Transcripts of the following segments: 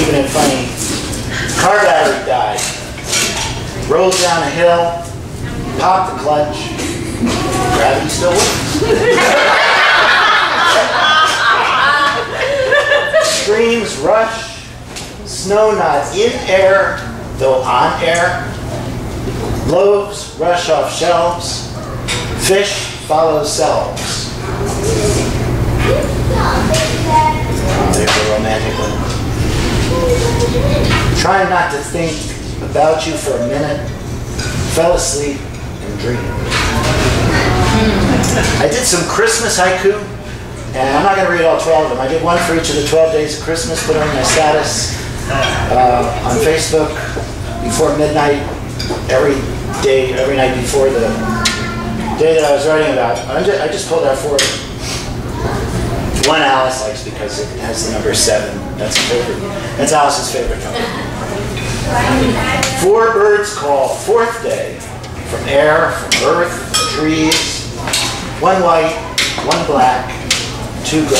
keeping it funny. Car battery died. Rolled down a hill, popped the clutch. Gravity still works. Streams rush, snow not in air, though on air. Loaves rush off shelves, fish follow selves. There's a romantic one. Trying not to think about you for a minute, fell asleep and dreamed. I did some Christmas haiku, and I'm not going to read all 12 of them. I did one for each of the 12 days of Christmas, put it on my status on Facebook before midnight, every day, every night before the day that I was writing about. I just pulled out 4 of them. One Alice likes because it has the number 7. That's a favorite. That's Alice's favorite number. 4 birds call, 4th day, from air, from earth, from trees. 1 white, 1 black, 2 gray.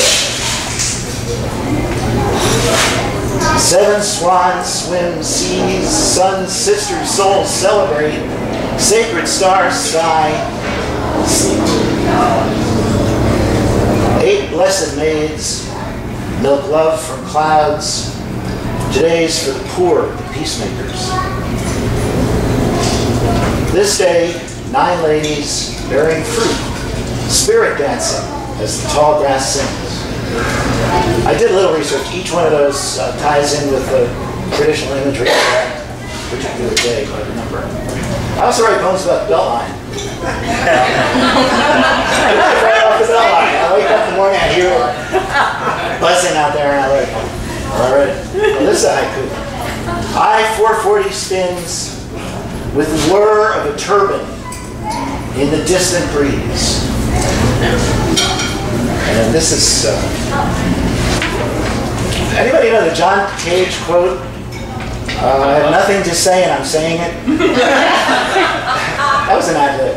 7 swans swim seas, sons, sisters, souls celebrate. Sacred stars sigh, sleep. 8 blessed maids milk love from clouds. Today's for the poor, the peacemakers. This day, 9 ladies bearing fruit, spirit dancing as the tall grass sings. I did a little research. Each one of those ties in with the traditional imagery of that particular day, I remember. I also write poems about the Beltline. Right off the Beltline. I wake up in the morning, I hear it buzzing out there, and I write, all right, well, this is a haiku. I-440 spins with the whir of a turbine in the distant breeze. And this is, anybody know the John Cage quote? I have nothing to say and I'm saying it. That was an ad-lib.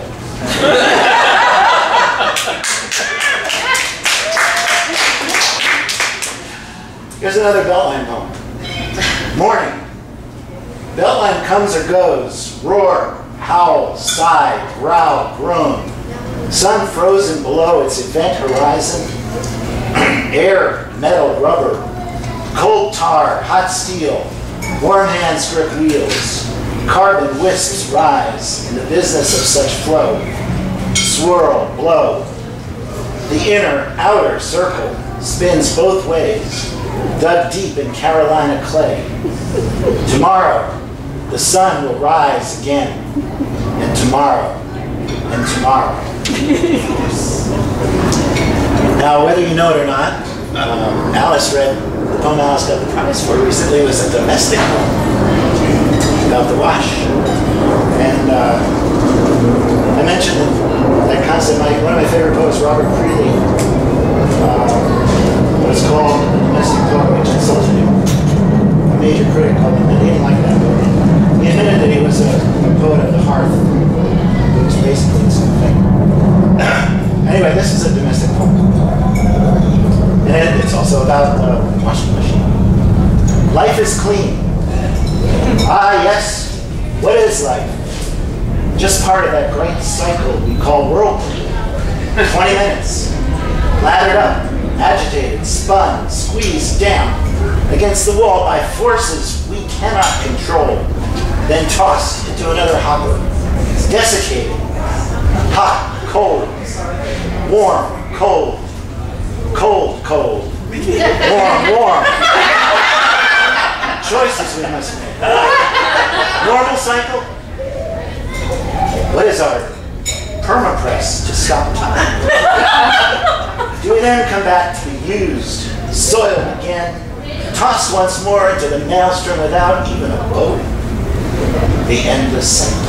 Here's another Beltline poem. Morning. Beltline comes or goes. Roar, howl, sigh, growl, groan. Sun frozen below its event horizon. Air, metal, rubber. Cold tar, hot steel. Warm hands grip wheels. Carbon wisps rise in the business of such flow. Swirl, blow. The inner, outer circle spins both ways, dug deep in Carolina clay. Tomorrow, the sun will rise again, and tomorrow, and tomorrow. Now, whether you know it or not, Alice read the poem Alice got the prize for recently. It was a domestic poem about the wash. And I mentioned that concept. One of my favorite poets, Robert Creeley, was called a domestic poet, which insulted him. A major critic called him, and he didn't like that poet. He admitted that he was a poet of the hearth, which was basically the same thing. Anyway, this is a domestic poem. And it's also about the washing machine. Life is clean. Ah, yes. What is life? Just part of that great cycle we call whirlpool. 20 minutes. Lathered up, agitated, spun, squeezed down against the wall by forces we cannot control. Then tossed into another hopper. Desiccated. Hot, cold. Warm, cold. Cold, cold. Warm, warm. Choices we must make. Normal cycle? What is our permapress to stop time? Do we then come back to be used, soiled again, tossed once more into the maelstrom without even a boat? The endless cycle.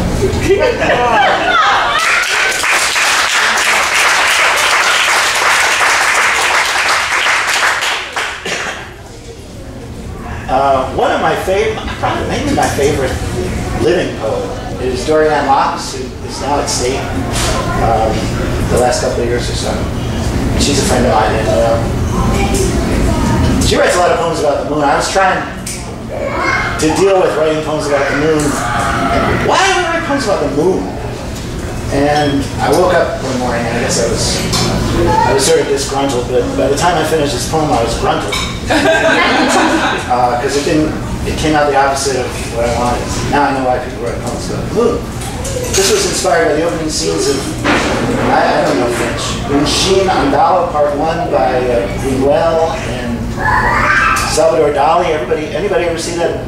One of my favorite, probably maybe my favorite living poet is Dorianne Locks, who is now at State the last couple of years or so. She's a friend of mine, and she writes a lot of poems about the moon. I was trying to deal with writing poems about the moon. Why did I write poems about the moon? And I woke up one morning, and I guess I was sort of disgruntled, but by the time I finished this poem, I was gruntled. Because it came out the opposite of what I wanted. Now I know why people write poems about the moon. This was inspired by the opening scenes of, I don't know French, Unshin Andalo Part 1 by Buñuel and Salvador Dali. Anybody ever see that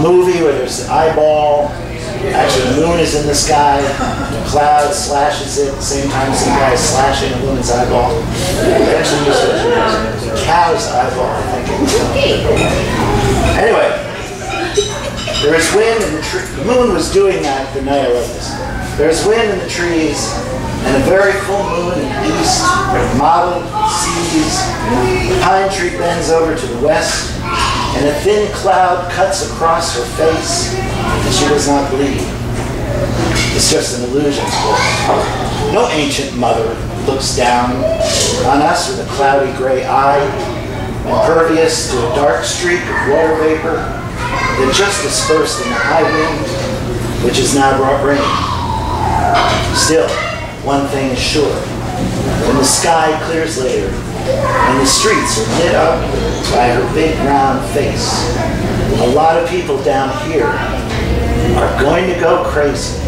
movie where there's the eyeball? Actually, the moon is in the sky, the cloud slashes it at the same time some guy is slashing a woman's eyeball. They actually used a cow's eyeball, I think. Anyway, there was wind in the trees. The moon was doing that the night I wrote this. There was wind in the trees, and a very full moon in the east, mottled seas. The pine tree bends over to the west, and a thin cloud cuts across her face, and she does not bleed. It's just an illusion, of course. No ancient mother looks down on us with a cloudy gray eye, impervious to a dark streak of water vapor that just dispersed in the high wind, which has now brought rain. Still, one thing is sure. When the sky clears later, and the streets are lit up by her big round face, a lot of people down here are going to go crazy.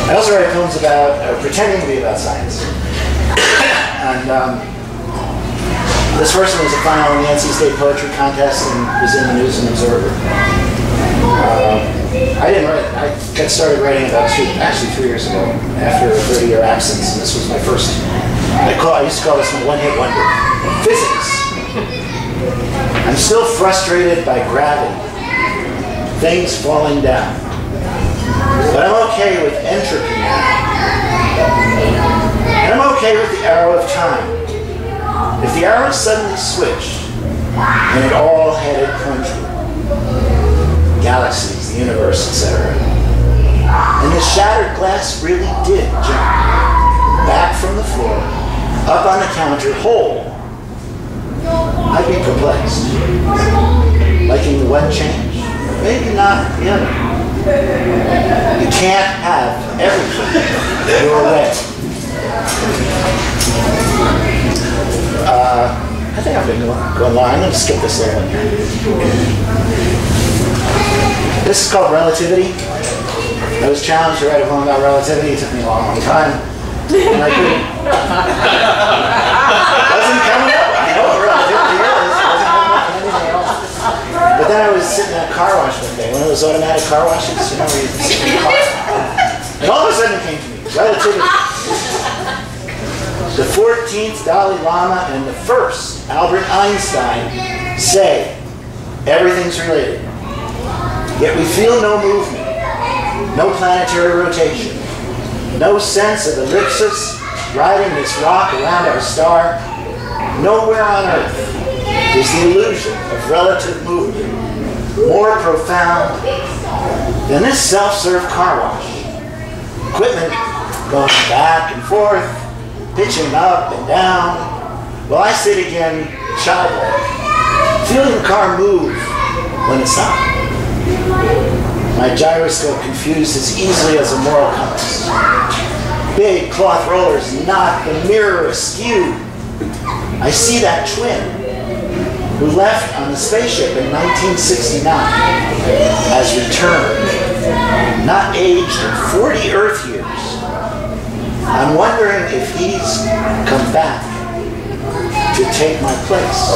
I also write poems about pretending to be about science. And this person was a final in the NC State Poetry Contest and was in the News and Observer. I didn't write. I got started writing about 3 years ago after a 30-year absence, and this was my first. I used to call this my one-hit wonder. Physics. I'm still frustrated by gravity, things falling down, but I'm okay with entropy now. And I'm okay with the arrow of time. If the arrow suddenly switched and it all headed country, galaxies, the universe, etc. And the shattered glass really did jump back from the floor, up on the counter, whole, I'd be perplexed. Liking the one change, maybe not the other. You can't have everything your way. I think I've been going long. I'm going to skip this little one here. This is called Relativity. I was challenged to write a poem about relativity. It took me a long, long time. And I couldn't. Wasn't coming up. I know what relativity is. It wasn't coming up with anything else. But then I was sitting at a car wash one day, one of those automatic car washes, you know, where you sit in the car. And all of a sudden it came to me, relativity. The 14th Dalai Lama and the 1st Albert Einstein say everything's related. Yet we feel no movement, no planetary rotation, no sense of ellipsis riding this rock around our star. Nowhere on Earth is the illusion of relative movement more profound than this self-serve car wash. Equipment going back and forth, pitching up and down, while I sit again childlike, feeling the car move when it's not. My gyroscope confused as easily as a moral compass. Big cloth rollers knock the mirror askew. I see that twin who left on the spaceship in 1969 has returned, not aged in 40 Earth years. I'm wondering if he's come back to take my place.